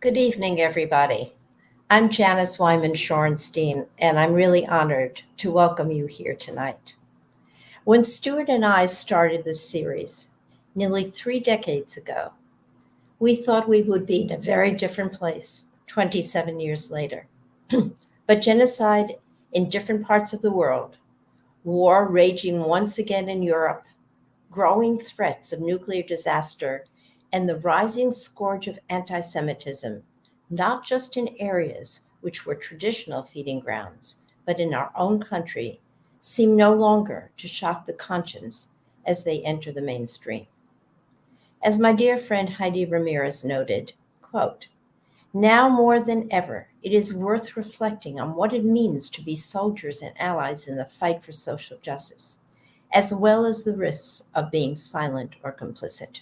Good evening, everybody. I'm Janice Wyman Shorenstein, and I'm really honored to welcome you here tonight. When Stuart and I started this series nearly 3 decades ago, we thought we would be in a very different place 27 years later. But genocide in different parts of the world, war raging once again in Europe, growing threats of nuclear disaster, and the rising scourge of anti Semitism, not just in areas which were traditional feeding grounds, but in our own country, seem no longer to shock the conscience as they enter the mainstream. As my dear friend Heidi Ramirez noted, quote, now more than ever, it is worth reflecting on what it means to be soldiers and allies in the fight for social justice, as well as the risks of being silent or complicit.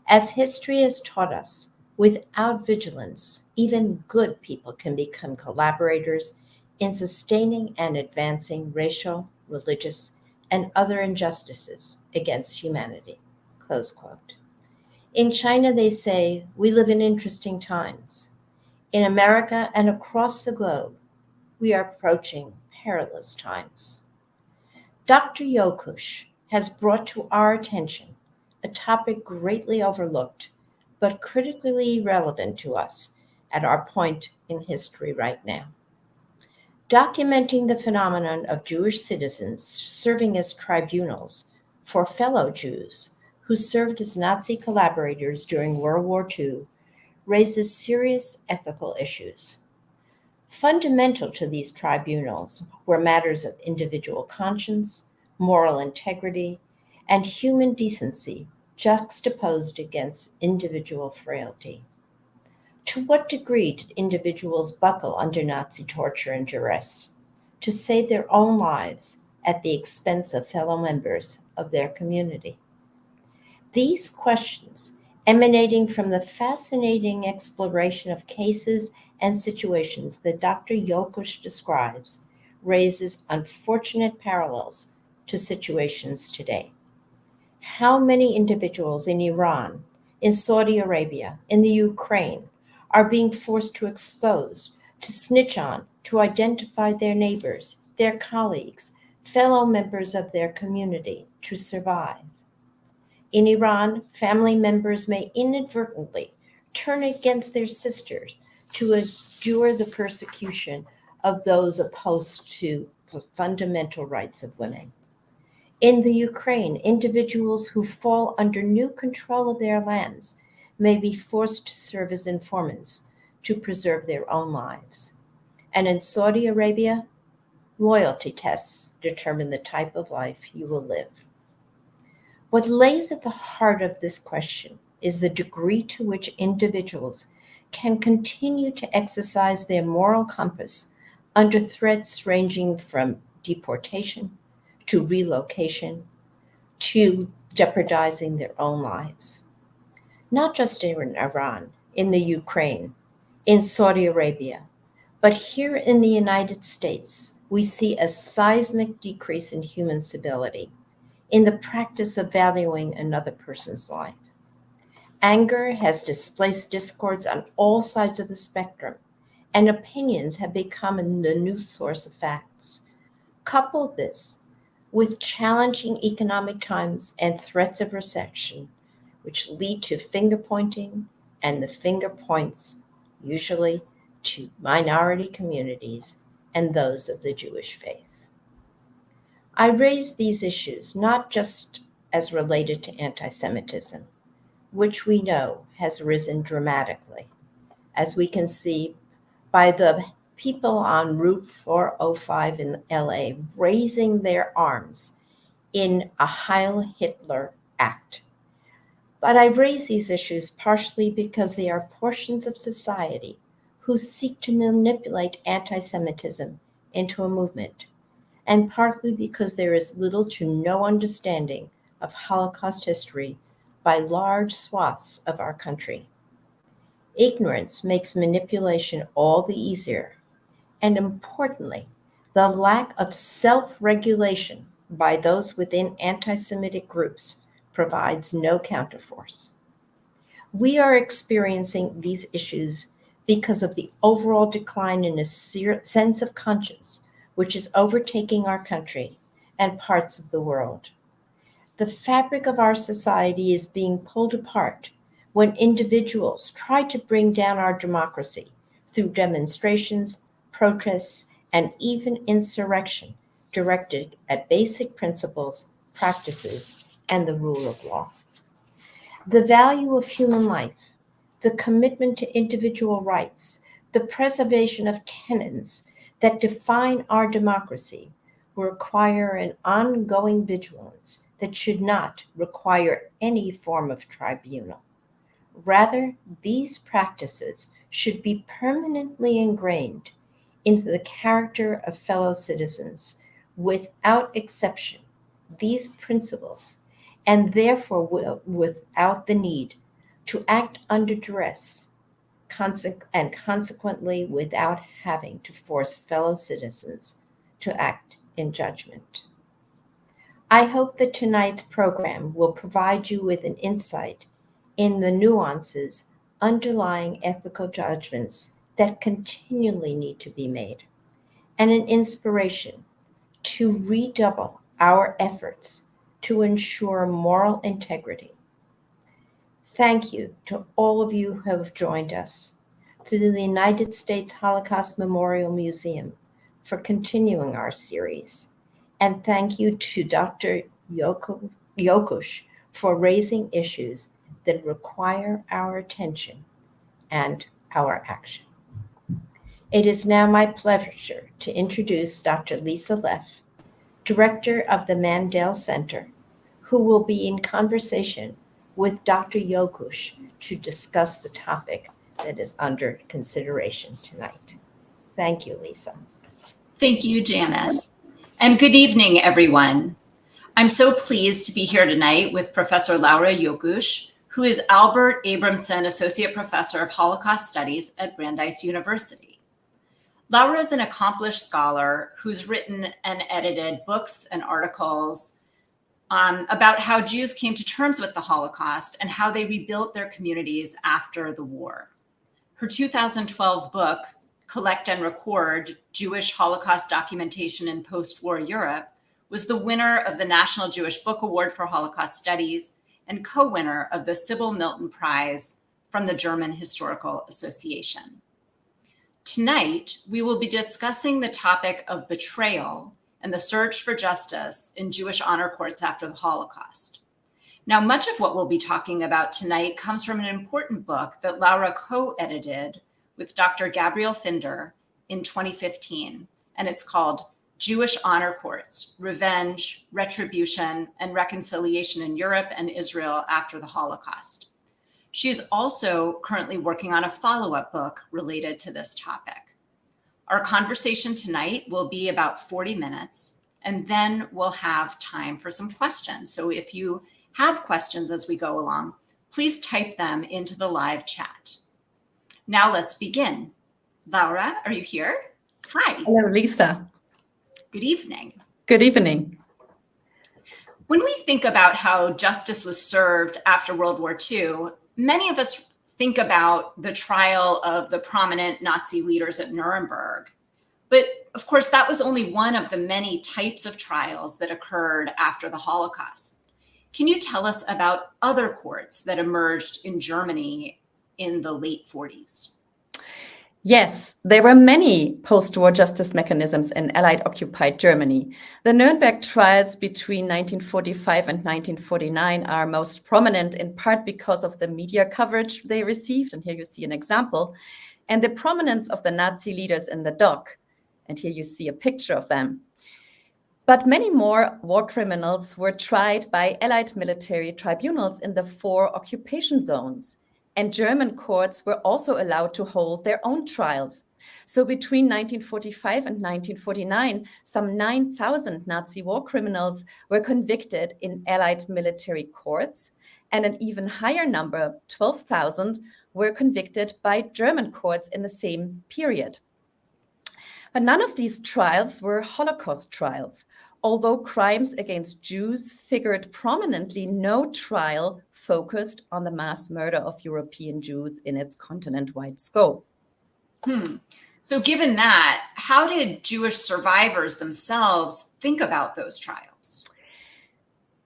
As history has taught us, without vigilance, even good people can become collaborators in sustaining and advancing racial, religious, and other injustices against humanity. Close quote. In China, they say, we live in interesting times. In America and across the globe, we are approaching perilous times. Dr. Yokush has brought to our attention a topic greatly overlooked, but critically relevant to us at our point in history right now. Documenting the phenomenon of Jewish citizens serving as tribunals for fellow Jews who served as Nazi collaborators during World War II raises serious ethical issues. Fundamental to these tribunals were matters of individual conscience, moral integrity, and human decency juxtaposed against individual frailty. To what degree did individuals buckle under Nazi torture and duress to save their own lives at the expense of fellow members of their community? These questions, emanating from the fascinating exploration of cases and situations that Dr. Yokush describes, raises unfortunate parallels to situations today. How many individuals in Iran, in Saudi Arabia, in the Ukraine are being forced to expose, to snitch on, to identify their neighbors, their colleagues, fellow members of their community to survive? In Iran, family members may inadvertently turn against their sisters to endure the persecution of those opposed to the fundamental rights of women. In the Ukraine, individuals who fall under new control of their lands may be forced to serve as informants to preserve their own lives. And in Saudi Arabia, loyalty tests determine the type of life you will live. What lays at the heart of this question is the degree to which individuals can continue to exercise their moral compass under threats ranging from deportation to relocation to jeopardizing their own lives. Not just in Iran, in the Ukraine, in Saudi Arabia, but here in the United States, we see a seismic decrease in human civility in the practice of valuing another person's life. Anger has displaced discords on all sides of the spectrum, and opinions have become the new source of facts. Couple this with challenging economic times and threats of recession, which lead to finger pointing, and the finger points usually to minority communities and those of the Jewish faith. I raise these issues not just as related to anti Semitism, which we know has risen dramatically, as we can see by the people on Route 405 in LA raising their arms in a Heil Hitler act. But I raise these issues partially because they are portions of society who seek to manipulate anti Semitism into a movement, and partly because there is little to no understanding of Holocaust history by large swaths of our country. Ignorance makes manipulation all the easier, and importantly, the lack of self regulation by those within anti Semitic groups provides no counterforce. We are experiencing these issues because of the overall decline in a sense of conscience, which is overtaking our country and parts of the world. The fabric of our society is being pulled apart when individuals try to bring down our democracy through demonstrations, protests, and even insurrection directed at basic principles, practices, and the rule of law. The value of human life, the commitment to individual rights, the preservation of tenets that define our democracy require an ongoing vigilance that should not require any form of tribunal. Rather, these practices should be permanently ingrained into the character of fellow citizens without exception. These principles, and therefore without the need to act under duress, and consequently without having to force fellow citizens to act in judgment. I hope that tonight's program will provide you with an insight in the nuances underlying ethical judgments that continually need to be made, and an inspiration to redouble our efforts to ensure moral integrity. Thank you to all of you who have joined us, to the United States Holocaust Memorial Museum for continuing our series, and thank you to Dr. Yokush for raising issues that require our attention and our action. It is now my pleasure to introduce Dr. Lisa Leff, Director of the Mandel Center, who will be in conversation with Dr. Yokush to discuss the topic that is under consideration tonight. Thank you, Lisa. Thank you, Janice. And good evening, everyone. I'm so pleased to be here tonight with Professor Laura Yokush, who is Albert Abramson Associate Professor of Holocaust Studies at Brandeis University. Laura is an accomplished scholar who's written and edited books and articles about how Jews came to terms with the Holocaust and how they rebuilt their communities after the war. Her 2012 book, Collect and Record: Jewish Holocaust Documentation in Post-War Europe, was the winner of the National Jewish Book Award for Holocaust Studies and co-winner of the Sybil Milton Prize from the German Historical Association. Tonight, we will be discussing the topic of betrayal and the search for justice in Jewish honor courts after the Holocaust. Now, much of what we'll be talking about tonight comes from an important book that Laura co-edited with Dr. Gabriel Finder in 2015, and it's called Jewish Honor Courts: Revenge, Retribution, and Reconciliation in Europe and Israel After the Holocaust. She's also currently working on a follow-up book related to this topic. Our conversation tonight will be about 40 minutes, and then we'll have time for some questions. So if you have questions as we go along, please type them into the live chat. Now let's begin. Laura, are you here? Hi. Hello, Lisa. Good evening. Good evening. When we think about how justice was served after World War II, many of us think about the trial of the prominent Nazi leaders at Nuremberg. But of course, that was only one of the many types of trials that occurred after the Holocaust. Can you tell us about other courts that emerged in Germany in the late 40s? Yes, there were many post-war justice mechanisms in Allied-occupied Germany. The Nuremberg trials between 1945 and 1949 are most prominent in part because of the media coverage they received, and here you see an example, and the prominence of the Nazi leaders in the dock, and here you see a picture of them. But many more war criminals were tried by Allied military tribunals in the 4 occupation zones. And German courts were also allowed to hold their own trials. So between 1945 and 1949, some 9,000 Nazi war criminals were convicted in Allied military courts, and an even higher number, 12,000, were convicted by German courts in the same period. But none of these trials were Holocaust trials. Although crimes against Jews figured prominently, no trial focused on the mass murder of European Jews in its continent-wide scope. So given that, how did Jewish survivors themselves think about those trials?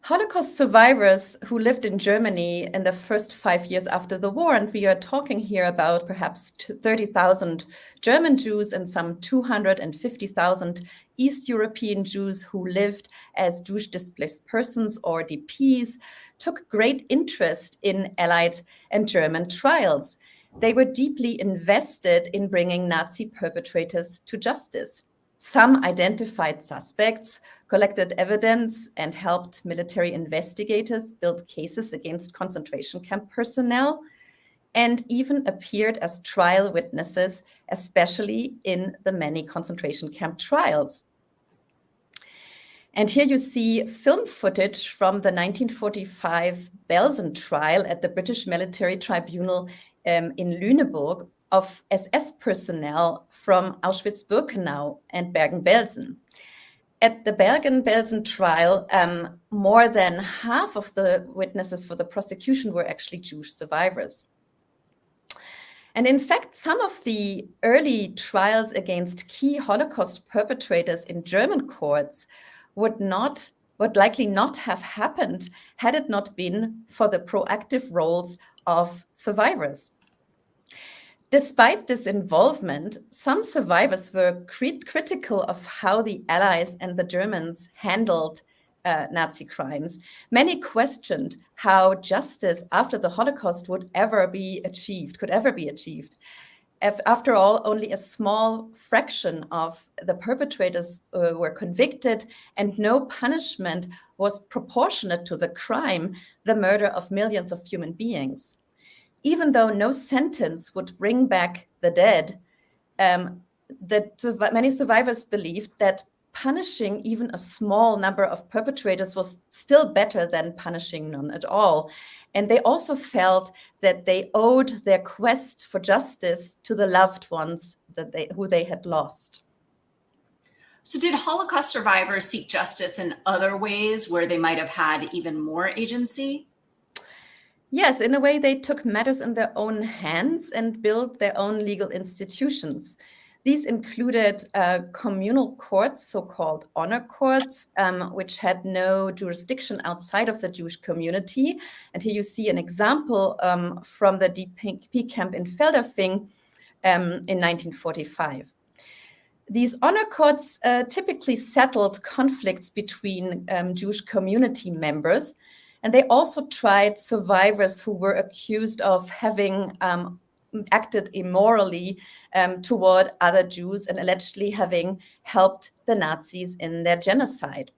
Holocaust survivors who lived in Germany in the first 5 years after the war, and we are talking here about perhaps 30,000 German Jews and some 250,000 East European Jews who lived as Jewish displaced persons or DPs, took great interest in Allied and German trials. They were deeply invested in bringing Nazi perpetrators to justice. Some identified suspects, collected evidence, and helped military investigators build cases against concentration camp personnel, and even appeared as trial witnesses, especially in the many concentration camp trials. And here you see film footage from the 1945 Belsen trial at the British Military Tribunal in Lüneburg of SS personnel from Auschwitz-Birkenau and Bergen-Belsen. At the Bergen-Belsen trial, more than half of the witnesses for the prosecution were actually Jewish survivors. And in fact, some of the early trials against key Holocaust perpetrators in German courts would likely not have happened had it not been for the proactive roles of survivors. Despite this involvement, some survivors were critical of how the Allies and the Germans handled Nazi crimes. Many questioned how justice after the Holocaust could ever be achieved. After all, only a small fraction of the perpetrators were convicted, and no punishment was proportionate to the crime, the murder of millions of human beings. Even though no sentence would bring back the dead, many survivors believed that punishing even a small number of perpetrators was still better than punishing none at all. And they also felt that they owed their quest for justice to the loved ones who they had lost. So did Holocaust survivors seek justice in other ways where they might have had even more agency? Yes, in a way, they took matters in their own hands and built their own legal institutions. These included communal courts, so-called honor courts, which had no jurisdiction outside of the Jewish community. And here you see an example from the DP camp in Feldafing in 1945. These honor courts typically settled conflicts between Jewish community members. And they also tried survivors who were accused of having acted immorally toward other Jews and allegedly having helped the Nazis in their genocide.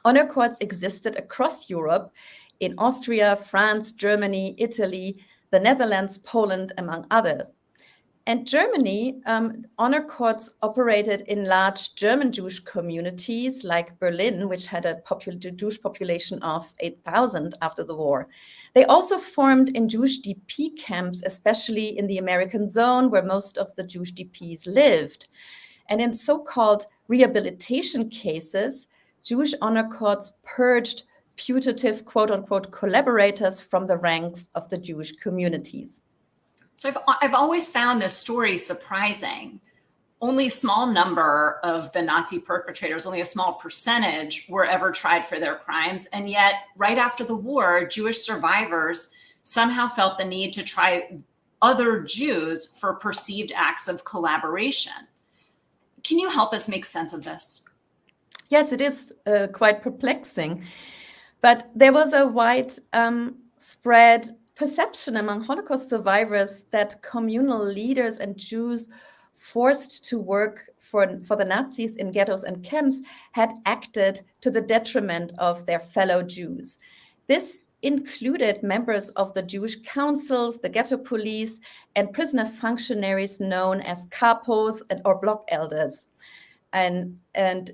Honor courts existed across Europe, in Austria, France, Germany, Italy, the Netherlands, Poland, among others. And Germany, honor courts operated in large German Jewish communities like Berlin, which had a Jewish population of 8,000 after the war. They also formed in Jewish DP camps, especially in the American zone where most of the Jewish DPs lived. And in so-called rehabilitation cases, Jewish honor courts purged putative, quote-unquote, collaborators from the ranks of the Jewish communities. So I've always found this story surprising. Only a small number of the Nazi perpetrators, only a small percentage, were ever tried for their crimes. And yet, right after the war, Jewish survivors somehow felt the need to try other Jews for perceived acts of collaboration. Can you help us make sense of this? Yes, it is quite perplexing. But there was a widespread perception among Holocaust survivors that communal leaders and Jews forced to work for the Nazis in ghettos and camps had acted to the detriment of their fellow Jews. This included members of the Jewish councils, the ghetto police, and prisoner functionaries known as kapos or block elders. And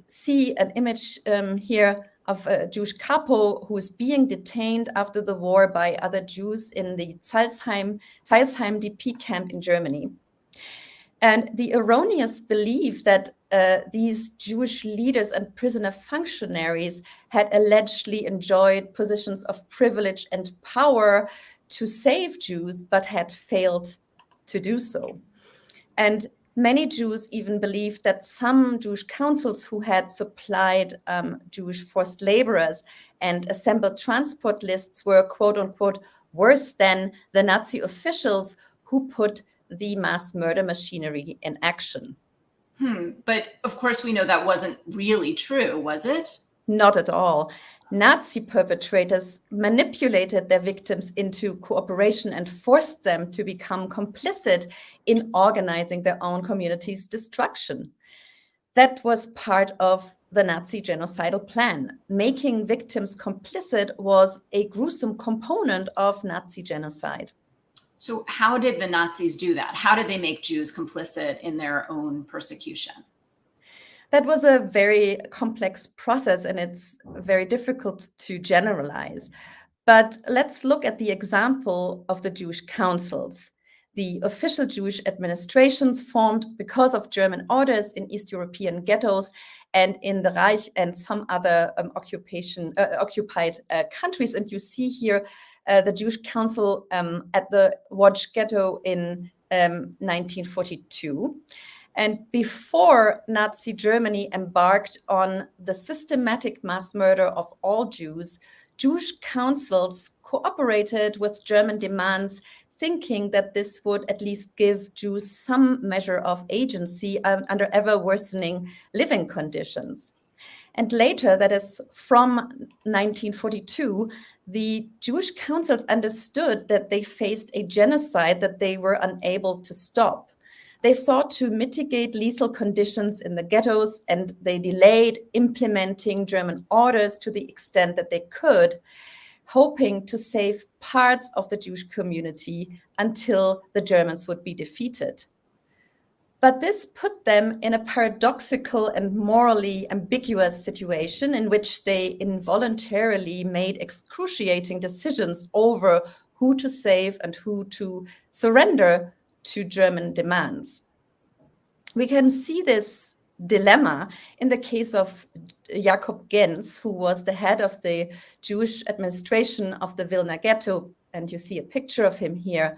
see an image here of a Jewish capo who is being detained after the war by other Jews in the Salzheim DP camp in Germany. And the erroneous belief that these Jewish leaders and prisoner functionaries had allegedly enjoyed positions of privilege and power to save Jews, but had failed to do so. And many Jews even believed that some Jewish councils who had supplied Jewish forced laborers and assembled transport lists were, quote unquote, worse than the Nazi officials who put the mass murder machinery in action. But of course, we know that wasn't really true, was it? Not at all. Nazi perpetrators manipulated their victims into cooperation and forced them to become complicit in organizing their own community's destruction. That was part of the Nazi genocidal plan. Making victims complicit was a gruesome component of Nazi genocide. So how did the Nazis do that? How did they make Jews complicit in their own persecution? That was a very complex process, and it's very difficult to generalize. But let's look at the example of the Jewish councils. The official Jewish administrations formed because of German orders in East European ghettos and in the Reich and some other occupied countries. And you see here the Jewish Council at the Łódź ghetto in 1942. And before Nazi Germany embarked on the systematic mass murder of all Jews, Jewish councils cooperated with German demands, thinking that this would at least give Jews some measure of agency under ever worsening living conditions. And later, that is from 1942, the Jewish councils understood that they faced a genocide that they were unable to stop. They sought to mitigate lethal conditions in the ghettos, and they delayed implementing German orders to the extent that they could, hoping to save parts of the Jewish community until the Germans would be defeated. But this put them in a paradoxical and morally ambiguous situation in which they involuntarily made excruciating decisions over who to save and who to surrender to German demands. We can see this dilemma in the case of Jakob Genz, who was the head of the Jewish administration of the Vilna Ghetto, and you see a picture of him here.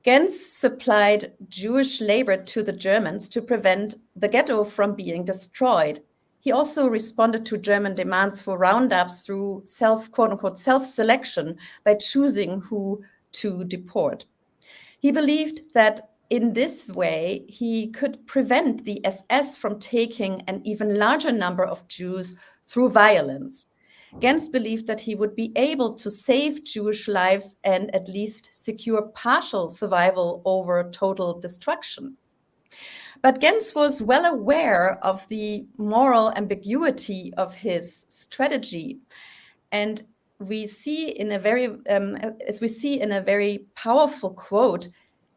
Genz supplied Jewish labor to the Germans to prevent the ghetto from being destroyed. He also responded to German demands for roundups through quote-unquote, self-selection by choosing who to deport. He believed that in this way, he could prevent the SS from taking an even larger number of Jews through violence. Genz believed that he would be able to save Jewish lives and at least secure partial survival over total destruction. But Genz was well aware of the moral ambiguity of his strategy. And we see in a very, as we see in a very powerful quote,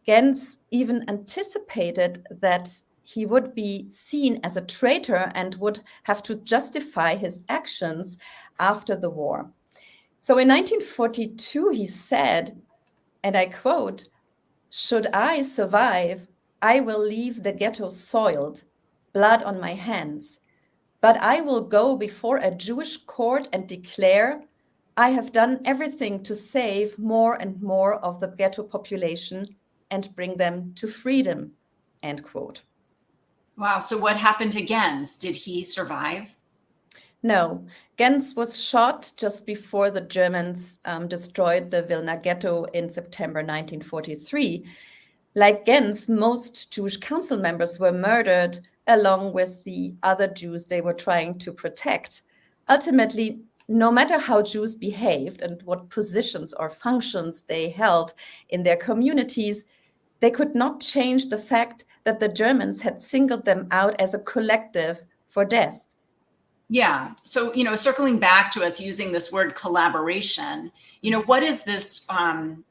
Genz even anticipated that he would be seen as a traitor and would have to justify his actions after the war. So in 1942, he said, and I quote, "Should I survive, I will leave the ghetto soiled, blood on my hands. But I will go before a Jewish court and declare, I have done everything to save more and more of the ghetto population and bring them to freedom," end quote. Wow. So what happened to Genz? Did he survive? No, Genz was shot just before the Germans destroyed the Vilna Ghetto in September 1943. Like Genz, most Jewish council members were murdered along with the other Jews they were trying to protect. Ultimately, no matter how Jews behaved and what positions or functions they held in their communities, they could not change the fact that the Germans had singled them out as a collective for death. Yeah. So, circling back to us using this word collaboration, what is this,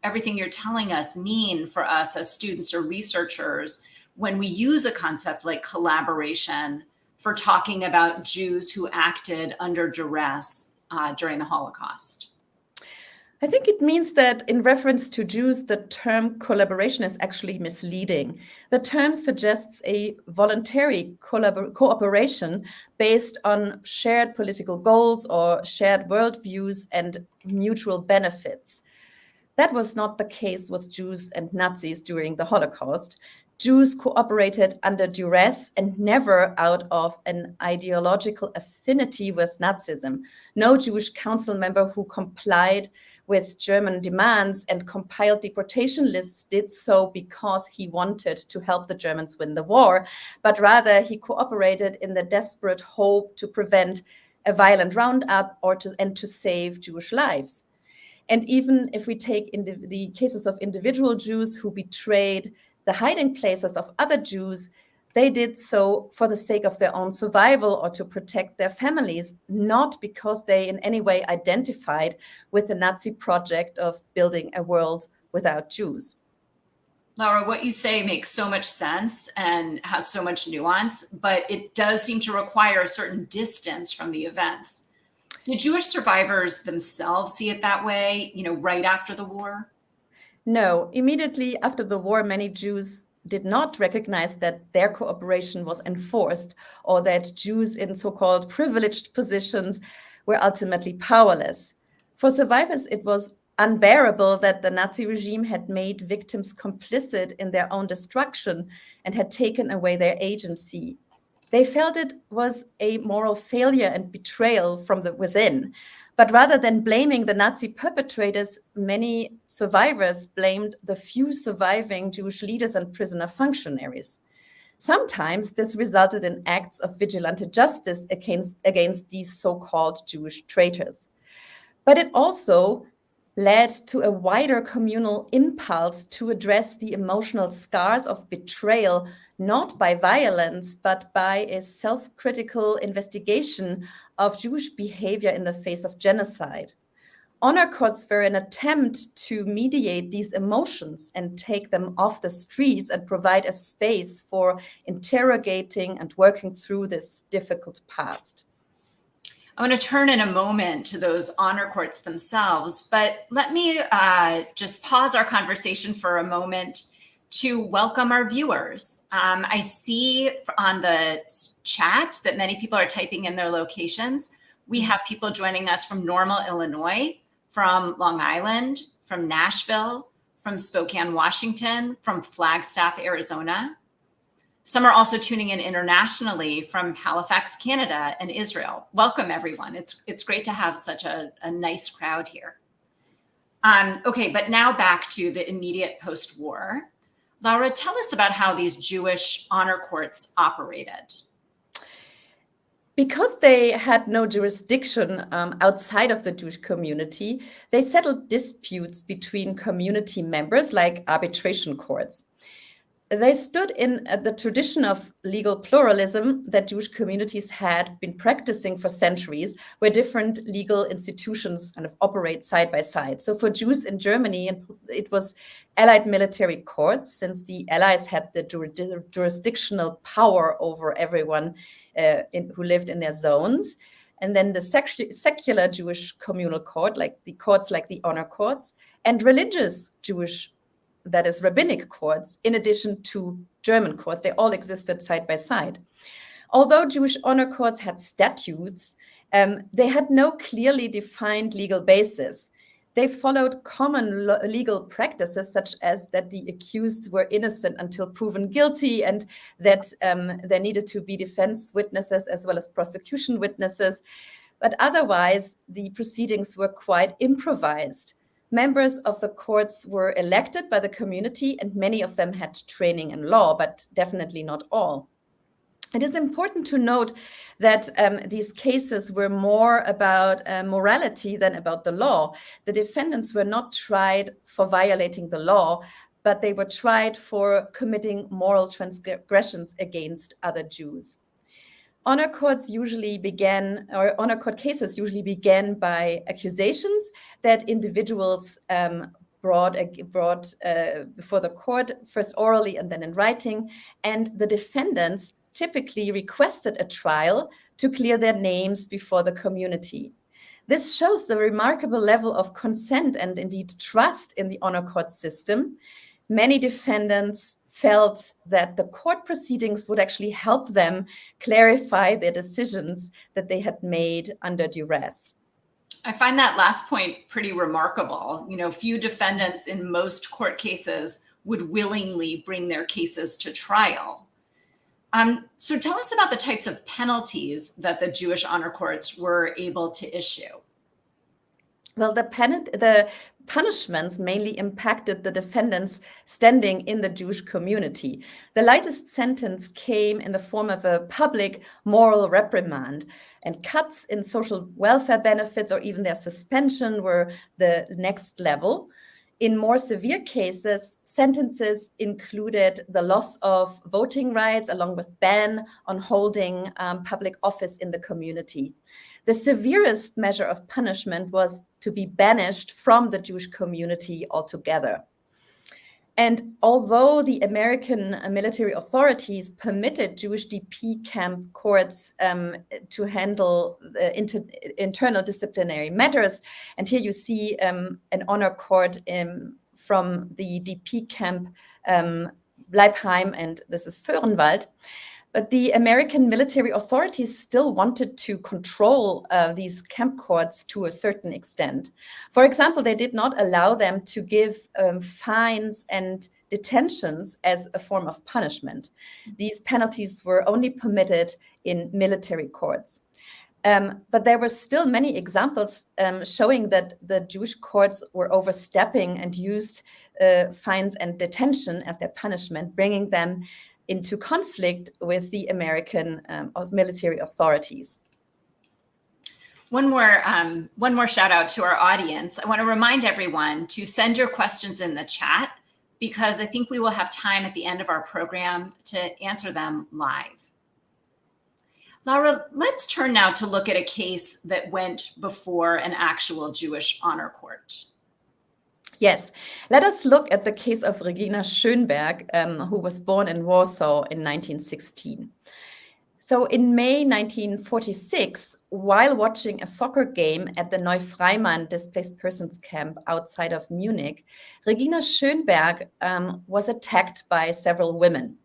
everything you're telling us mean for us as students or researchers when we use a concept like collaboration for talking about Jews who acted under duress during the Holocaust? I think it means that in reference to Jews, the term collaboration is actually misleading. The term suggests a voluntary cooperation based on shared political goals or shared worldviews and mutual benefits. That was not the case with Jews and Nazis during the Holocaust. Jews cooperated under duress and never out of an ideological affinity with Nazism. No Jewish council member who complied with German demands and compiled deportation lists did so because he wanted to help the Germans win the war, but rather he cooperated in the desperate hope to prevent a violent roundup and to save Jewish lives. And even if we take the cases of individual Jews who betrayed the hiding places of other Jews, they did so for the sake of their own survival or to protect their families, not because they in any way identified with the Nazi project of building a world without Jews. Laura, what you say makes so much sense and has so much nuance, but it does seem to require a certain distance from the events. Did Jewish survivors themselves see it that way, right after the war? No, immediately after the war, many Jews did not recognize that their cooperation was enforced or that Jews in so-called privileged positions were ultimately powerless. For survivors, it was unbearable that the Nazi regime had made victims complicit in their own destruction and had taken away their agency. They felt it was a moral failure and betrayal from within. But rather than blaming the Nazi perpetrators, many survivors blamed the few surviving Jewish leaders and prisoner functionaries. Sometimes this resulted in acts of vigilante justice against these so-called Jewish traitors. But it also led to a wider communal impulse to address the emotional scars of betrayal, not by violence, but by a self-critical investigation of Jewish behavior in the face of genocide. Honor courts were an attempt to mediate these emotions and take them off the streets and provide a space for interrogating and working through this difficult past. I want to turn in a moment to those honor courts themselves, but let me just pause our conversation for a moment to welcome our viewers. I see on the chat that many people are typing in their locations. We have people joining us from Normal, Illinois, from Long Island, from Nashville, from Spokane, Washington, from Flagstaff, Arizona. Some are also tuning in internationally from Halifax, Canada, and Israel. Welcome, everyone. It's great to have such a nice crowd here. Okay, but now back to the immediate post-war. Laura, tell us about how these Jewish honor courts operated. Because they had no jurisdiction outside of the Jewish community, they settled disputes between community members like arbitration courts. They stood in the tradition of legal pluralism that Jewish communities had been practicing for centuries, where different legal institutions kind of operate side by side. So for Jews in Germany, it was Allied military courts, since the Allies had the jurisdictional power over everyone who lived in their zones. And then the secular Jewish communal court, like the honor courts, and religious Jewish, that is rabbinic courts, in addition to German courts. They all existed side by side. Although Jewish honor courts had statutes, they had no clearly defined legal basis. They followed common legal practices, such as that the accused were innocent until proven guilty, and that there needed to be defense witnesses as well as prosecution witnesses. But otherwise, the proceedings were quite improvised. Members of the courts were elected by the community, and many of them had training in law, but definitely not all. It is important to note that these cases were more about morality than about the law. The defendants were not tried for violating the law, but they were tried for committing moral transgressions against other Jews. Honor court cases usually began by accusations that individuals brought before the court, first orally and then in writing, and the defendants typically requested a trial to clear their names before the community. This shows the remarkable level of consent and indeed trust in the honor court system. Many defendants felt that the court proceedings would actually help them clarify their decisions that they had made under duress. I find that last point pretty remarkable. Few defendants in most court cases would willingly bring their cases to trial. So tell us about the types of penalties that the Jewish honor courts were able to issue. Well, the punishments mainly impacted the defendants standing in the Jewish community. The lightest sentence came in the form of a public moral reprimand, and cuts in social welfare benefits or even their suspension were the next level. In more severe cases, sentences included the loss of voting rights along with ban on holding public office in the community. The severest measure of punishment was to be banished from the Jewish community altogether. And although the American military authorities permitted Jewish DP camp courts to handle the internal disciplinary matters, and here you see an honor court from the DP camp Bleibheim, and this is Föhrenwald. But the American military authorities still wanted to control these camp courts to a certain extent. For example, they did not allow them to give fines and detentions as a form of punishment. These penalties were only permitted in military courts. But there were still many examples showing that the Jewish courts were overstepping and used fines and detention as their punishment, bringing them into conflict with the American military authorities. One more shout out to our audience. I want to remind everyone to send your questions in the chat, because I think we will have time at the end of our program to answer them live. Laura, let's turn now to look at a case that went before an actual Jewish honor court. Yes, let us look at the case of Regina Schönberg, who was born in Warsaw in 1916. So in May 1946, while watching a soccer game at the Neufreimann displaced persons camp outside of Munich, Regina Schönberg was attacked by several women.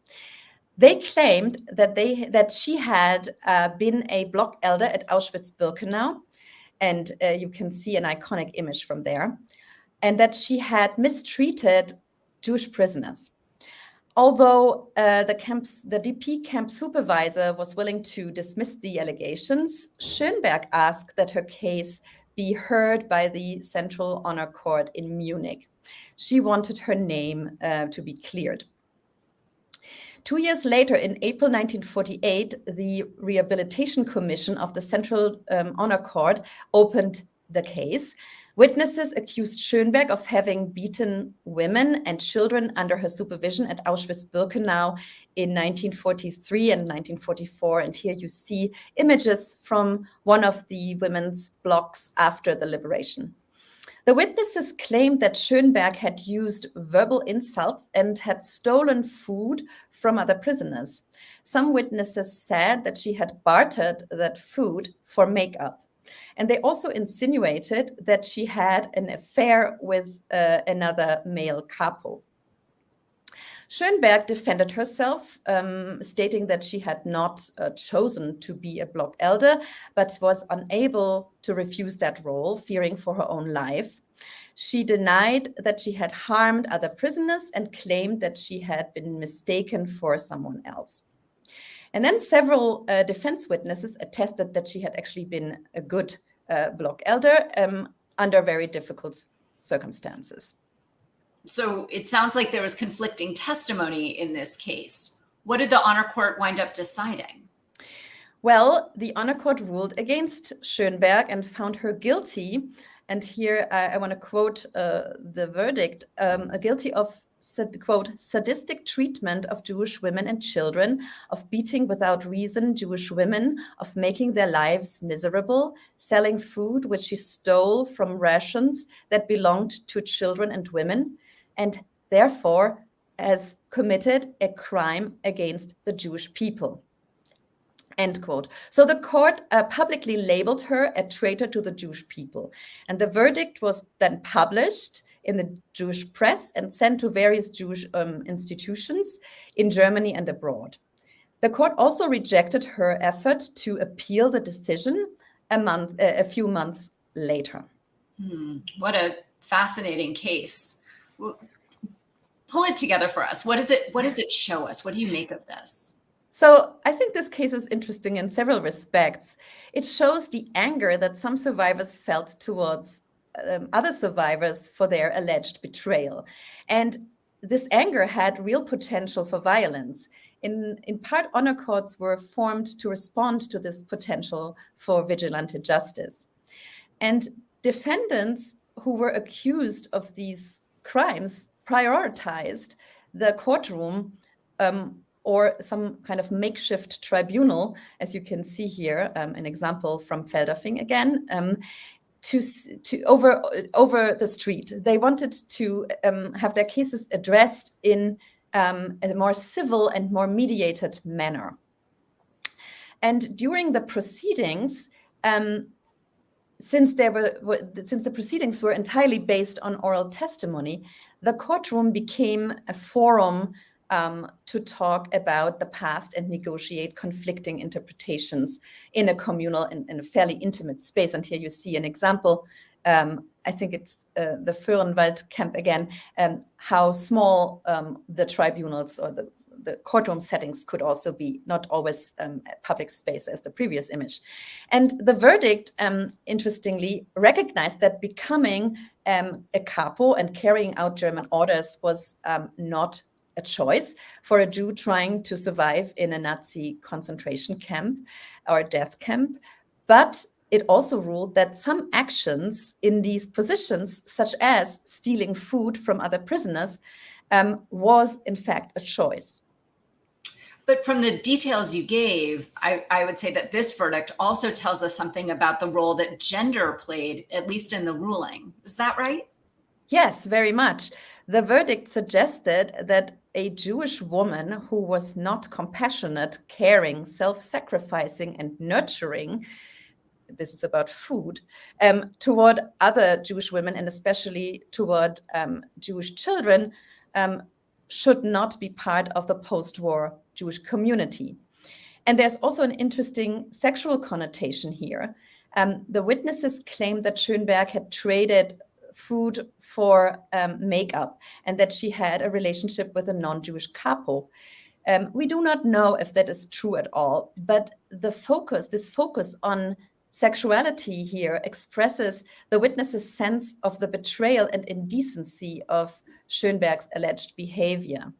They claimed that she had been a block elder at Auschwitz-Birkenau, and you can see an iconic image from there, and that she had mistreated Jewish prisoners. Although the DP camp supervisor was willing to dismiss the allegations, Schönberg asked that her case be heard by the Central Honor Court in Munich. She wanted her name to be cleared. 2 years later, in April 1948, the Rehabilitation Commission of the Central Honor Court opened the case. Witnesses accused Schönberg of having beaten women and children under her supervision at Auschwitz-Birkenau in 1943 and 1944. And here you see images from one of the women's blocks after the liberation. The witnesses claimed that Schönberg had used verbal insults and had stolen food from other prisoners. Some witnesses said that she had bartered that food for makeup. And they also insinuated that she had an affair with another male capo. Schönberg defended herself, stating that she had not chosen to be a block elder, but was unable to refuse that role, fearing for her own life. She denied that she had harmed other prisoners and claimed that she had been mistaken for someone else. And then several defense witnesses attested that she had actually been a good block elder under very difficult circumstances. So it sounds like there was conflicting testimony in this case. What did the honor court wind up deciding? Well, the honor court ruled against Schönberg and found her guilty. And here I want to quote the verdict, guilty of quote, sadistic treatment of Jewish women and children, of beating without reason Jewish women, of making their lives miserable, selling food which she stole from rations that belonged to children and women, and therefore has committed a crime against the Jewish people. End quote. So the court publicly labeled her a traitor to the Jewish people. And the verdict was then published in the Jewish press and sent to various Jewish institutions in Germany and abroad. The court also rejected her effort to appeal the decision a few months later. What a fascinating case. Pull it together for us. What does it show us? What do you make of this? So I think this case is interesting in several respects. It shows the anger that some survivors felt towards other survivors for their alleged betrayal. And this anger had real potential for violence. In part, honor courts were formed to respond to this potential for vigilante justice. And defendants who were accused of these crimes prioritized the courtroom or some kind of makeshift tribunal, as you can see here, an example from Felderfing again, to over the street. They wanted to have their cases addressed in a more civil and more mediated manner. And during the proceedings, since the proceedings were entirely based on oral testimony, the courtroom became a forum to talk about the past and negotiate conflicting interpretations in a communal and in a fairly intimate space. And here you see an example. I think it's the Föhrenwald camp again, how small the tribunals or the courtroom settings could also be, not always a public space as the previous image. And the verdict, interestingly, recognized that becoming a capo and carrying out German orders was not a choice for a Jew trying to survive in a Nazi concentration camp or death camp. But it also ruled that some actions in these positions, such as stealing food from other prisoners, was in fact a choice. But from the details you gave, I would say that this verdict also tells us something about the role that gender played, at least in the ruling. Is that right? Yes, very much. The verdict suggested that a Jewish woman who was not compassionate, caring, self-sacrificing, and nurturing, this is about food, toward other Jewish women and especially toward Jewish children, should not be part of the post-war Jewish community. And there's also an interesting sexual connotation here. The witnesses claim that Schönberg had traded food for makeup and that she had a relationship with a non-Jewish capo. We do not know if that is true at all, but this focus on sexuality here expresses the witness's sense of the betrayal and indecency of Schönberg's alleged behavior.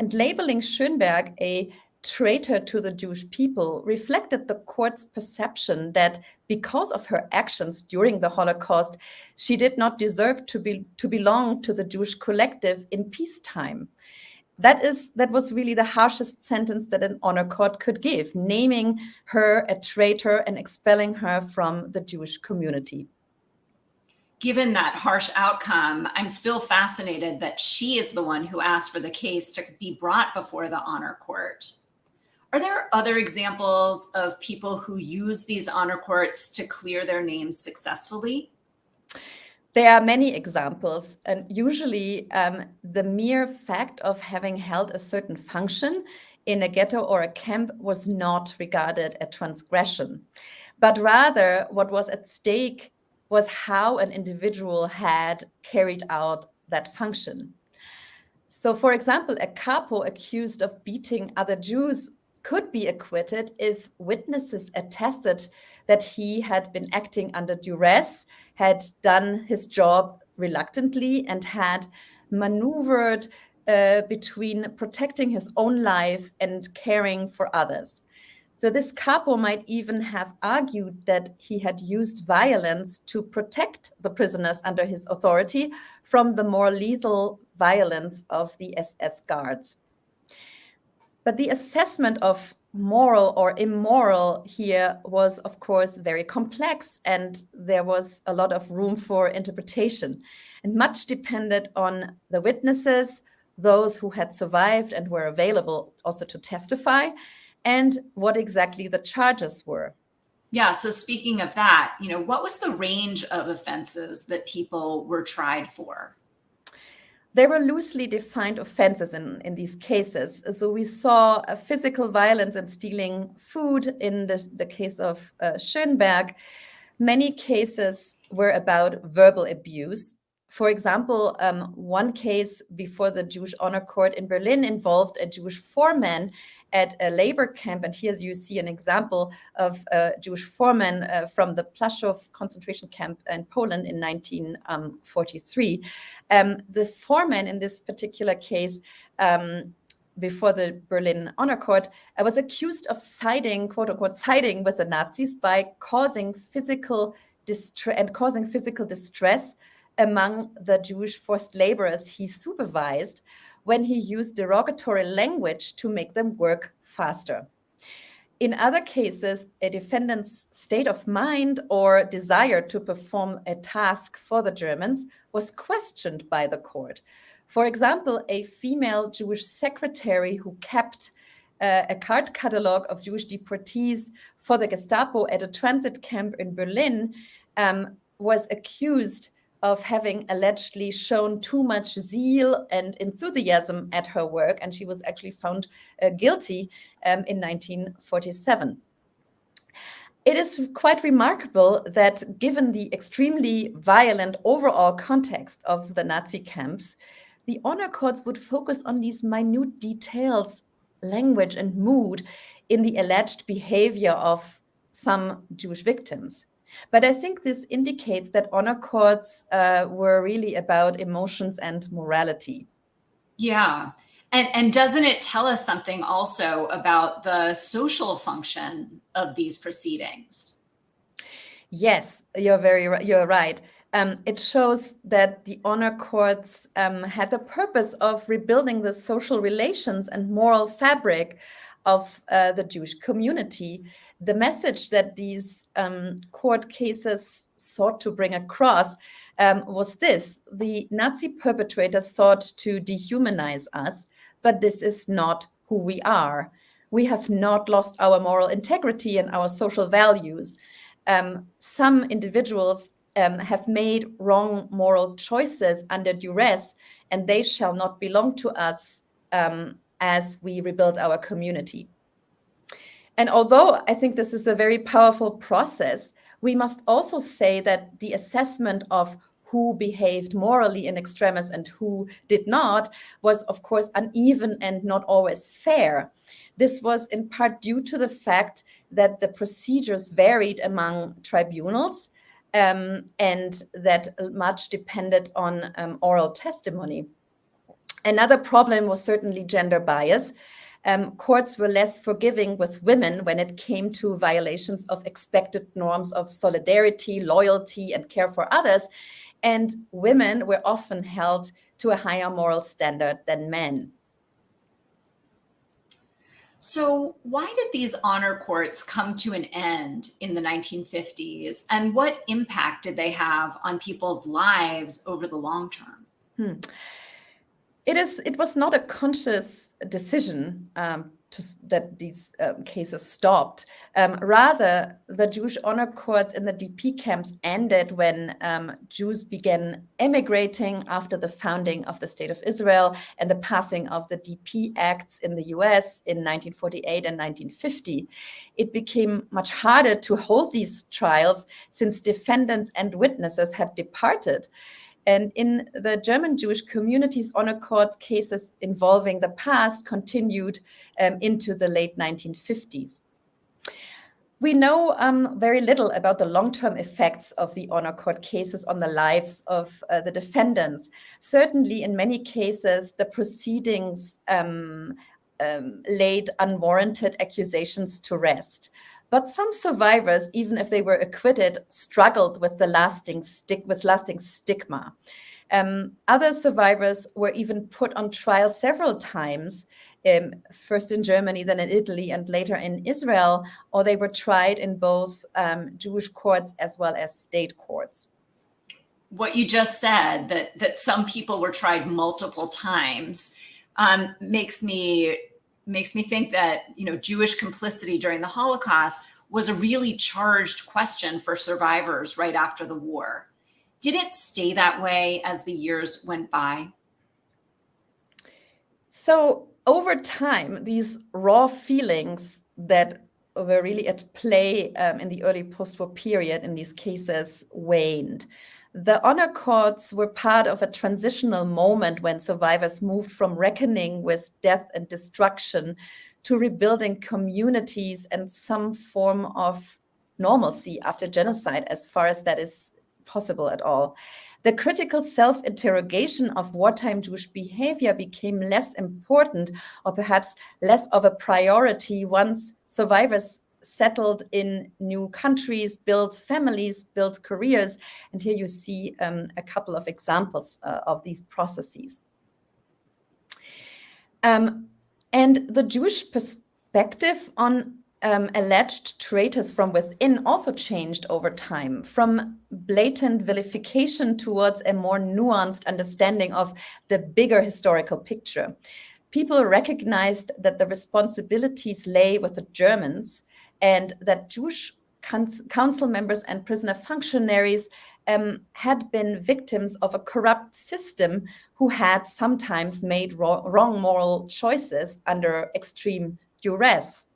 And labeling Schönberg a traitor to the Jewish people reflected the court's perception that because of her actions during the Holocaust, she did not deserve to belong to the Jewish collective in peacetime. That was really the harshest sentence that an honor court could give, naming her a traitor and expelling her from the Jewish community. Given that harsh outcome, I'm still fascinated that she is the one who asked for the case to be brought before the honor court. Are there other examples of people who use these honor courts to clear their names successfully? There are many examples, and usually the mere fact of having held a certain function in a ghetto or a camp was not regarded a transgression, but rather what was at stake was how an individual had carried out that function. So, for example, a capo accused of beating other Jews could be acquitted if witnesses attested that he had been acting under duress, had done his job reluctantly, and had maneuvered between protecting his own life and caring for others. So this capo might even have argued that he had used violence to protect the prisoners under his authority from the more lethal violence of the SS guards. But the assessment of moral or immoral here was, of course, very complex, and there was a lot of room for interpretation. And much depended on the witnesses, those who had survived and were available also to testify, and what exactly the charges were. Yeah, so speaking of that, what was the range of offenses that people were tried for? There were loosely defined offenses in these cases. So we saw physical violence and stealing food in the case of Schönberg. Many cases were about verbal abuse. For example, one case before the Jewish Honor Court in Berlin involved a Jewish foreman at a labor camp. And here you see an example of a Jewish foreman from the Plaszow concentration camp in Poland in 1943. The foreman in this particular case, before the Berlin Honor Court, was accused of siding, quote unquote, siding with the Nazis by causing physical distress among the Jewish forced laborers he supervised when he used derogatory language to make them work faster. In other cases, a defendant's state of mind or desire to perform a task for the Germans was questioned by the court. For example, a female Jewish secretary who kept a card catalog of Jewish deportees for the Gestapo at a transit camp in Berlin was accused of having allegedly shown too much zeal and enthusiasm at her work, and she was actually found guilty in 1947. It is quite remarkable that given the extremely violent overall context of the Nazi camps, the honor courts would focus on these minute details, language and mood in the alleged behavior of some Jewish victims. But I think this indicates that honor courts were really about emotions and morality. Yeah. And doesn't it tell us something also about the social function of these proceedings? Yes, you're right. It shows that the honor courts had the purpose of rebuilding the social relations and moral fabric of the Jewish community. The message that these court cases sought to bring across was this: the Nazi perpetrators sought to dehumanize us, but this is not who we are. We have not lost our moral integrity and our social values. Some individuals have made wrong moral choices under duress, and they shall not belong to us as we rebuild our community. And although I think this is a very powerful process, we must also say that the assessment of who behaved morally in extremis and who did not was, of course, uneven and not always fair. This was in part due to the fact that the procedures varied among tribunals and that much depended on oral testimony. Another problem was certainly gender bias. Courts were less forgiving with women when it came to violations of expected norms of solidarity, loyalty, and care for others. And women were often held to a higher moral standard than men. So why did these honor courts come to an end in the 1950s? And what impact did they have on people's lives over the long term? It was not a conscious decision that these cases stopped. Rather, the Jewish honor courts in the DP camps ended when Jews began emigrating after the founding of the State of Israel and the passing of the DP Acts in the US in 1948 and 1950. It became much harder to hold these trials since defendants and witnesses had departed. And in the German Jewish communities, honor court cases involving the past continued into the late 1950s. We know very little about the long-term effects of the honor court cases on the lives of the defendants. Certainly, in many cases, the proceedings laid unwarranted accusations to rest. But some survivors, even if they were acquitted, struggled with the lasting stigma. Other survivors were even put on trial several times, first in Germany, then in Italy, and later in Israel, or they were tried in both Jewish courts as well as state courts. What you just said, that some people were tried multiple times, makes me makes me think that, Jewish complicity during the Holocaust was a really charged question for survivors right after the war. Did it stay that way as the years went by? So over time, these raw feelings that were really at play in the early post-war period in these cases waned. The honor courts were part of a transitional moment when survivors moved from reckoning with death and destruction to rebuilding communities and some form of normalcy after genocide, as far as that is possible at all. The critical self-interrogation of wartime Jewish behavior became less important, or perhaps less of a priority, once survivors settled in new countries, built families, built careers. And here you see a couple of examples of these processes. And the Jewish perspective on alleged traitors from within also changed over time, from blatant vilification towards a more nuanced understanding of the bigger historical picture. People recognized that the responsibilities lay with the Germans, and that Jewish council members and prisoner functionaries had been victims of a corrupt system who had sometimes made wrong moral choices under extreme duress.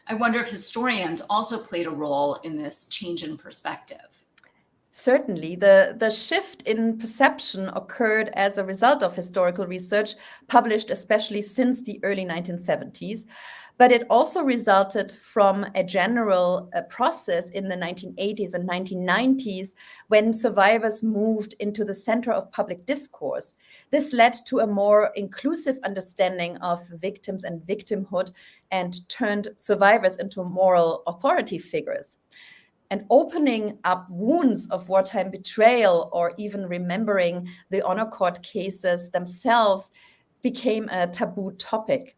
I wonder if historians also played a role in this change in perspective. Certainly, the shift in perception occurred as a result of historical research published especially since the early 1970s, but it also resulted from a general process in the 1980s and 1990s when survivors moved into the center of public discourse. This led to a more inclusive understanding of victims and victimhood and turned survivors into moral authority figures. And opening up wounds of wartime betrayal, or even remembering the honor court cases themselves, became a taboo topic.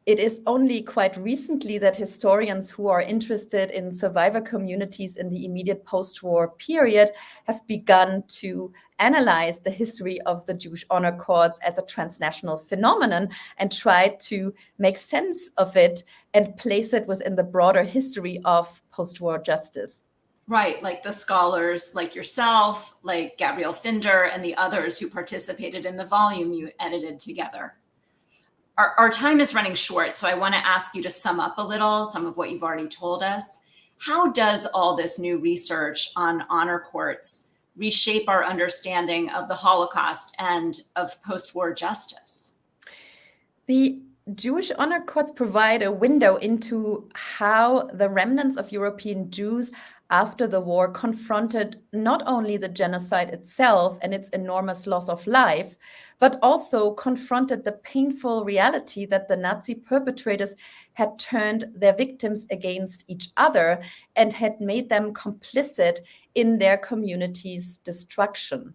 It is only quite recently that historians who are interested in survivor communities in the immediate post-war period have begun to analyze the history of the Jewish honor courts as a transnational phenomenon and try to make sense of it and place it within the broader history of post-war justice. Right, like the scholars like yourself, like Gabrielle Finder, and the others who participated in the volume you edited together. Our time is running short, so I want to ask you to sum up a little some of what you've already told us. How does all this new research on honor courts reshape our understanding of the Holocaust and of post-war justice? The Jewish honor courts provide a window into how the remnants of European Jews after the war confronted not only the genocide itself and its enormous loss of life, but also confronted the painful reality that the Nazi perpetrators had turned their victims against each other and had made them complicit in their community's destruction.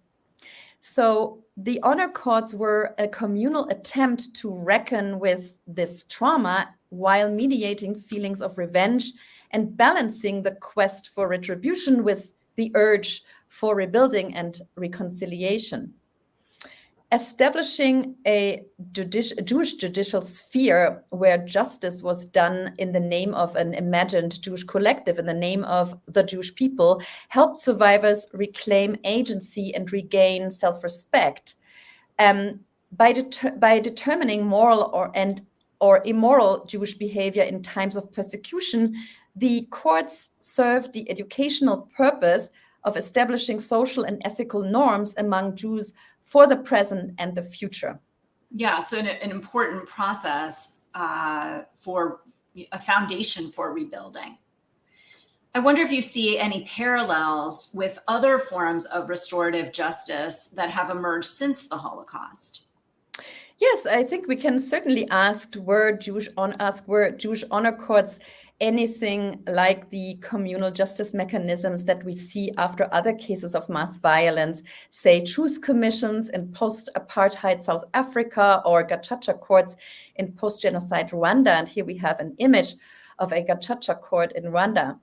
So the honor courts were a communal attempt to reckon with this trauma while mediating feelings of revenge and balancing the quest for retribution with the urge for rebuilding and reconciliation. Establishing a Jewish judicial sphere where justice was done in the name of an imagined Jewish collective, in the name of the Jewish people, helped survivors reclaim agency and regain self-respect. By determining moral or immoral Jewish behavior in times of persecution, the courts served the educational purpose of establishing social and ethical norms among Jews for the present and the future. Yeah, so an important process for a foundation for rebuilding. I wonder if you see any parallels with other forms of restorative justice that have emerged since the Holocaust. Yes, I think we can certainly ask, were Jewish honor courts anything like the communal justice mechanisms that we see after other cases of mass violence, say truth commissions in post-apartheid South Africa or gacaca courts in post-genocide Rwanda? And here we have an image of a gacaca court in Rwanda.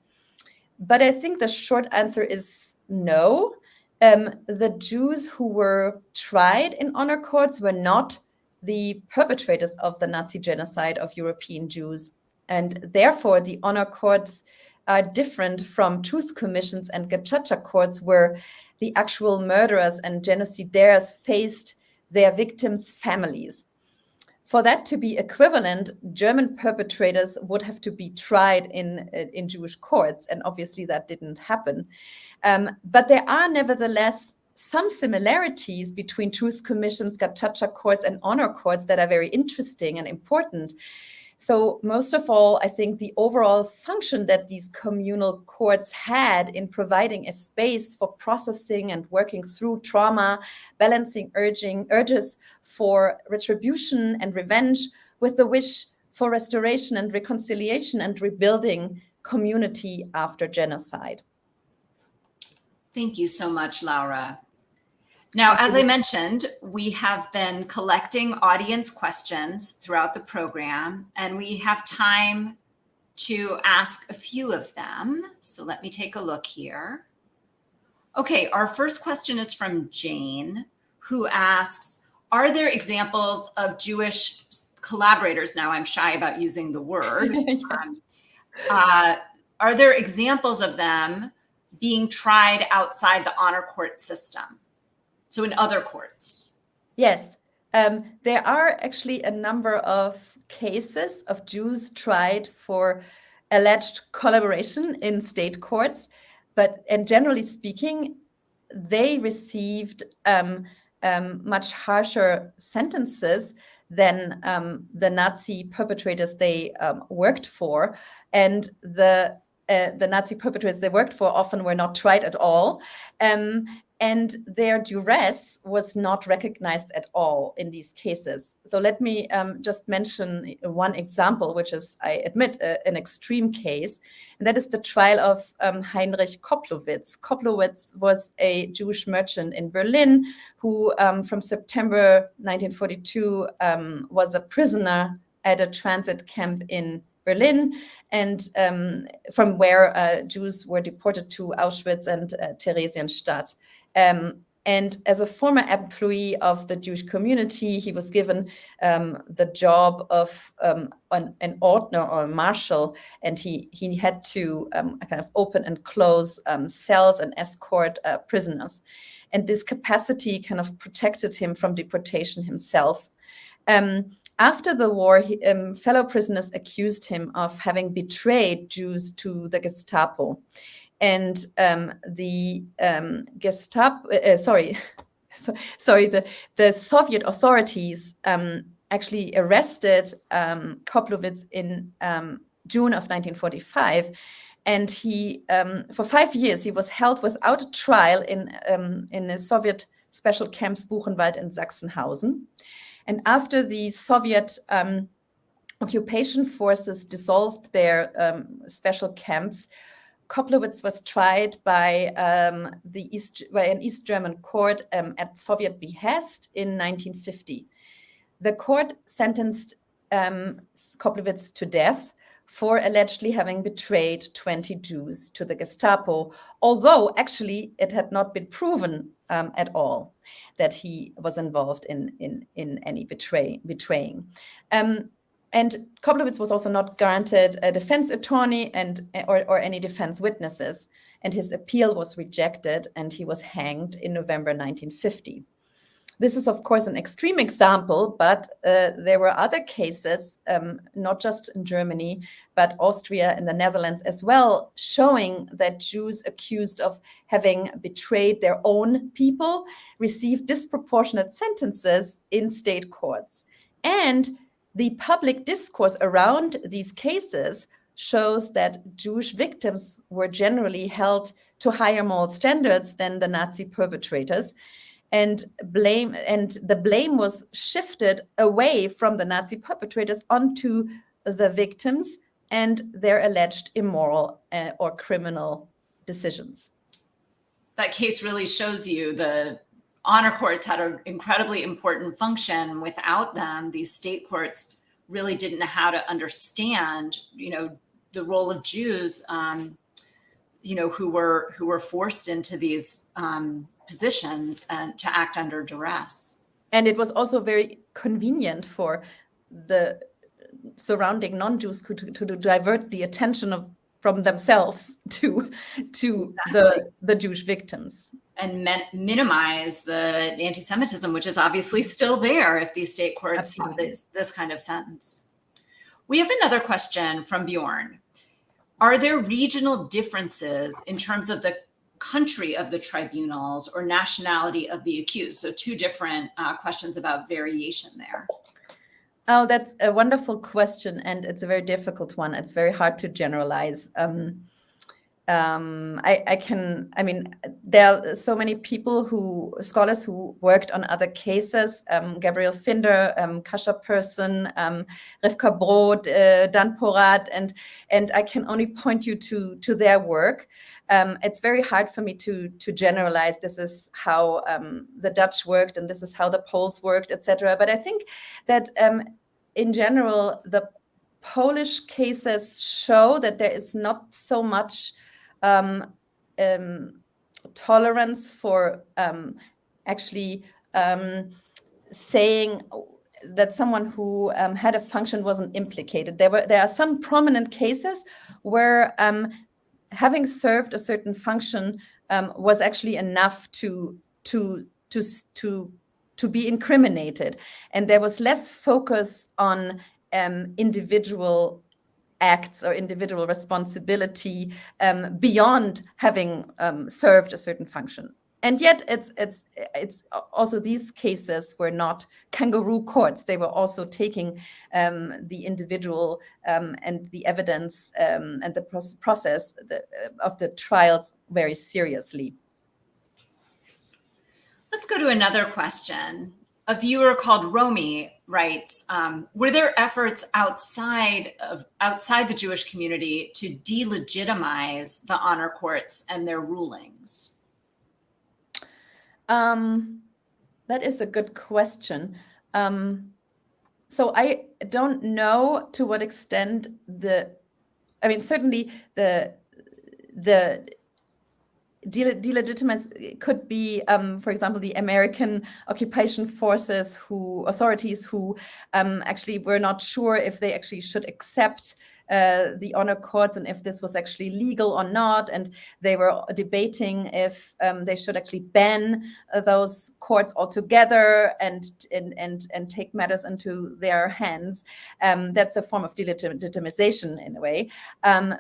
But I think the short answer is no. The Jews who were tried in honor courts were not the perpetrators of the Nazi genocide of European Jews. And therefore, the honor courts are different from truth commissions and gacaca courts, where the actual murderers and genocidaires faced their victims' families. For that to be equivalent, German perpetrators would have to be tried in Jewish courts, and obviously that didn't happen. But there are nevertheless some similarities between truth commissions, gacaca courts, and honor courts that are very interesting and important. So most of all, I think the overall function that these communal courts had in providing a space for processing and working through trauma, balancing urges for retribution and revenge with the wish for restoration and reconciliation and rebuilding community after genocide. Thank you so much, Laura. Now, as I mentioned, we have been collecting audience questions throughout the program, and we have time to ask a few of them. So let me take a look here. Okay, our first question is from Jane, who asks, are there examples of Jewish collaborators? Now, I'm shy about using the word. Yes. Are there examples of them being tried outside the honor court system? So in other courts? Yes, there are actually a number of cases of Jews tried for alleged collaboration in state courts, and generally speaking, they received much harsher sentences than the Nazi perpetrators they worked for, and the Nazi perpetrators they worked for often were not tried at all. And their duress was not recognized at all in these cases. So let me just mention one example, which is, I admit, an extreme case, and that is the trial of Heinrich Koplowitz. Koplowitz was a Jewish merchant in Berlin who, from September 1942, was a prisoner at a transit camp in Berlin, and from where Jews were deported to Auschwitz and Theresienstadt. And as a former employee of the Jewish community, he was given the job of an ordner or a marshal, and he had to kind of open and close cells and escort prisoners. And this capacity kind of protected him from deportation himself. After the war, fellow prisoners accused him of having betrayed Jews to the Gestapo. And the Soviet authorities actually arrested Koplowitz in June of 1945, and he, for 5 years, he was held without a trial in a Soviet special camps Buchenwald and Sachsenhausen. And after the Soviet occupation forces dissolved their special camps, Koplowitz was tried by an East German court at Soviet behest in 1950. The court sentenced Koplowitz to death for allegedly having betrayed 20 Jews to the Gestapo, although actually it had not been proven at all that he was involved in any betraying. And Koplowitz was also not granted a defense attorney or any defense witnesses, and his appeal was rejected, and he was hanged in November 1950. This is, of course, an extreme example, but there were other cases, not just in Germany, but Austria and the Netherlands as well, showing that Jews accused of having betrayed their own people received disproportionate sentences in state courts. And the public discourse around these cases shows that Jewish victims were generally held to higher moral standards than the Nazi perpetrators, and the blame was shifted away from the Nazi perpetrators onto the victims and their alleged immoral or criminal decisions. That case really shows you the honor courts had an incredibly important function. Without them, these state courts really didn't know how to understand, the role of Jews, who were forced into these positions and to act under duress. And it was also very convenient for the surrounding non-Jews to divert the attention from themselves to the Jewish victims. And minimize the anti-Semitism, which is obviously still there if these state courts Absolutely. have this kind of sentence. We have another question from Bjorn. Are there regional differences in terms of the country of the tribunals or nationality of the accused? So two different questions about variation there. Oh, that's a wonderful question, and it's a very difficult one. It's very hard to generalize. I mean, there are so many scholars who worked on other cases, Gabriel Finder, Kasha Persson, Rivka Brod, Dan Porat, and I can only point you to their work. It's very hard for me to generalize. This is how the Dutch worked, and this is how the Poles worked, etc. But I think that in general, the Polish cases show that there is not so much tolerance for actually saying that someone who had a function wasn't implicated. There are some prominent cases where having served a certain function was actually enough to be incriminated, and there was less focus on individual acts or individual responsibility beyond having served a certain function. And yet it's also, these cases were not kangaroo courts. They were also taking the individual and the evidence and the process of the trials very seriously. Let's go to another question. A viewer called Romy writes, were there efforts outside the Jewish community to delegitimize the honor courts and their rulings? That is a good question. So I don't know to what extent certainly the delegitimize could be, for example, the American occupation forces authorities who actually were not sure if they actually should accept the honor courts and if this was actually legal or not, and they were debating if they should actually ban those courts altogether and take matters into their hands. That's a form of delegitimization in a way, and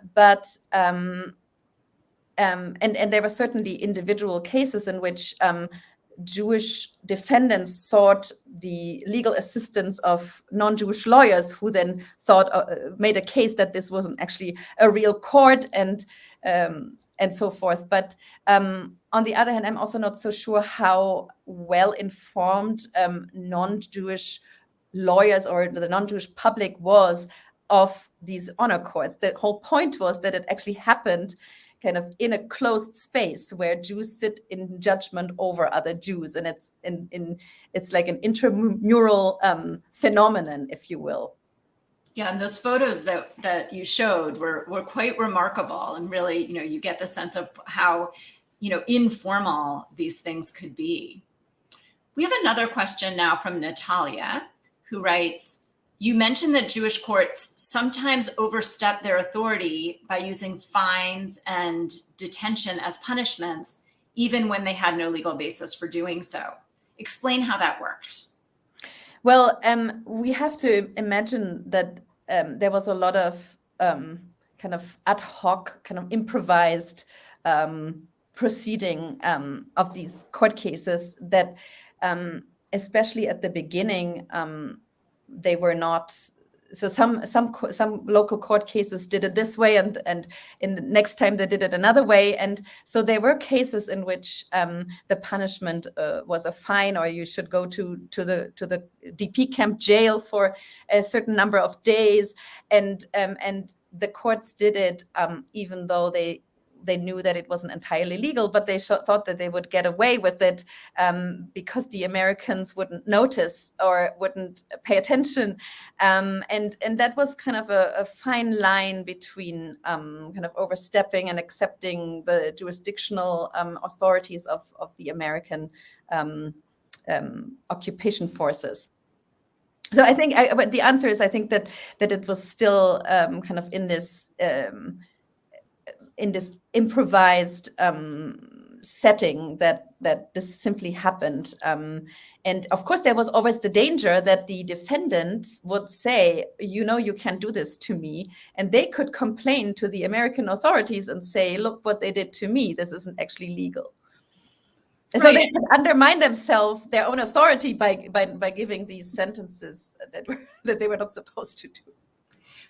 there were certainly individual cases in which Jewish defendants sought the legal assistance of non-Jewish lawyers who then made a case that this wasn't actually a real court and so forth. But on the other hand, I'm also not so sure how well informed non-Jewish lawyers or the non-Jewish public was of these honor courts. The whole point was that it actually happened kind of in a closed space where Jews sit in judgment over other Jews, and it's like an intramural phenomenon, if you will. Yeah, and those photos that you showed were quite remarkable, and really, you get the sense of how, informal these things could be. We have another question now from Natalia, who writes, you mentioned that Jewish courts sometimes overstep their authority by using fines and detention as punishments, even when they had no legal basis for doing so. Explain how that worked. Well, we have to imagine that there was a lot of kind of ad hoc, kind of improvised proceeding of these court cases that, especially at the beginning, they were not. So some local court cases did it this way, and in the next time they did it another way. And so there were cases in which the punishment was a fine, or you should go to the DP camp jail for a certain number of days. And the courts did it even though they knew that it wasn't entirely legal, but they thought that they would get away with it because the Americans wouldn't notice or wouldn't pay attention. And that was kind of a fine line between kind of overstepping and accepting the jurisdictional authorities of the American occupation forces. So I think but the answer is I think that it was still kind of in this improvised setting that this simply happened. And of course, there was always the danger that the defendants would say, you can't do this to me. And they could complain to the American authorities and say, look what they did to me. This isn't actually legal. And so they could undermine themselves, their own authority by giving these sentences that they were not supposed to do.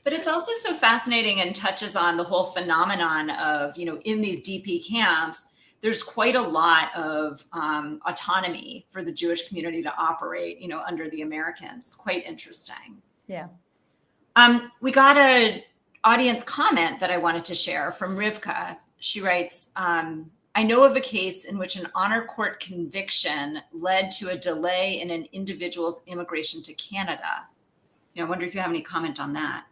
But it's also so fascinating and touches on the whole phenomenon of, in these DP camps, there's quite a lot of autonomy for the Jewish community to operate, under the Americans. Quite interesting. Yeah. We got an audience comment that I wanted to share from Rivka. She writes, I know of a case in which an honor court conviction led to a delay in an individual's immigration to Canada. I wonder if you have any comment on that.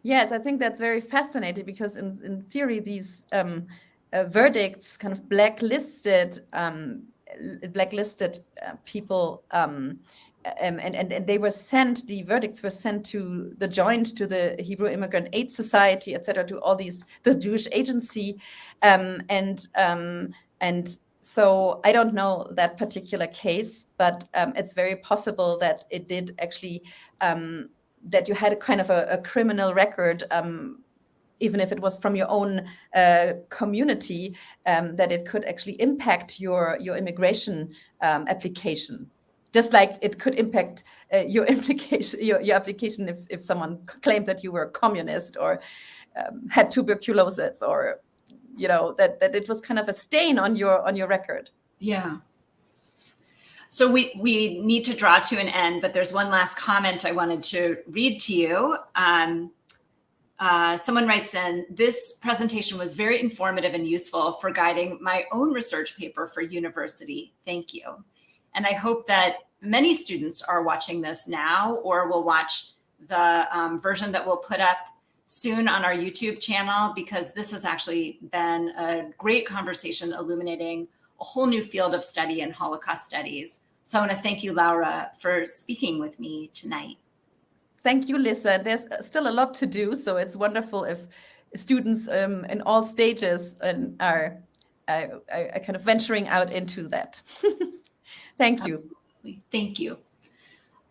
Yes, I think that's very fascinating because in theory, these verdicts kind of blacklisted people, and they were sent. The verdicts were sent to the Hebrew Immigrant Aid Society, etc., to all the Jewish Agency, and so I don't know that particular case, but it's very possible that it did actually. That you had a kind of a criminal record, even if it was from your own community, that it could actually impact your immigration application, just like it could impact your application if someone claimed that you were a communist or had tuberculosis, or that it was kind of a stain on your record. Yeah. So we need to draw to an end, but there's one last comment I wanted to read to you. Someone writes in, this presentation was very informative and useful for guiding my own research paper for university. Thank you. And I hope that many students are watching this now or will watch the version that we'll put up soon on our YouTube channel, because this has actually been a great conversation illuminating a whole new field of study in Holocaust studies. So I want to thank you, Laura, for speaking with me tonight. Thank you, Lisa. There's still a lot to do, so it's wonderful if students in all stages are kind of venturing out into that. Thank you. Thank you.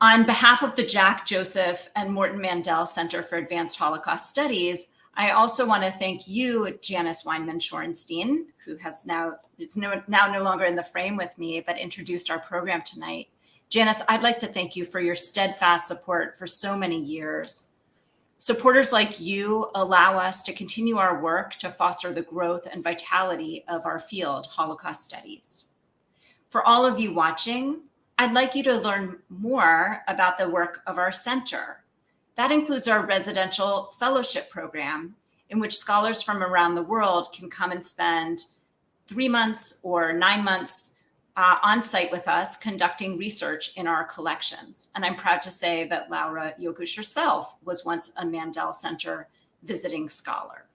On behalf of the Jack Joseph and Morton Mandel Center for Advanced Holocaust Studies, I also want to thank you, Janice Weinman-Shorenstein, who is now no longer in the frame with me, but introduced our program tonight. Janice, I'd like to thank you for your steadfast support for so many years. Supporters like you allow us to continue our work to foster the growth and vitality of our field, Holocaust Studies. For all of you watching, I'd like you to learn more about the work of our center. That includes our residential fellowship program, in which scholars from around the world can come and spend 3 months or 9 months on site with us conducting research in our collections. And I'm proud to say that Laura Yogush herself was once a Mandel Center visiting scholar.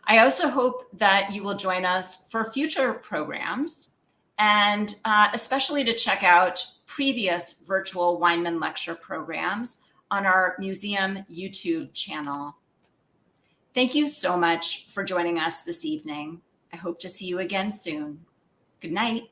I also hope that you will join us for future programs, and especially to check out previous virtual Weinman Lecture programs on our museum YouTube channel. Thank you so much for joining us this evening. I hope to see you again soon. Good night.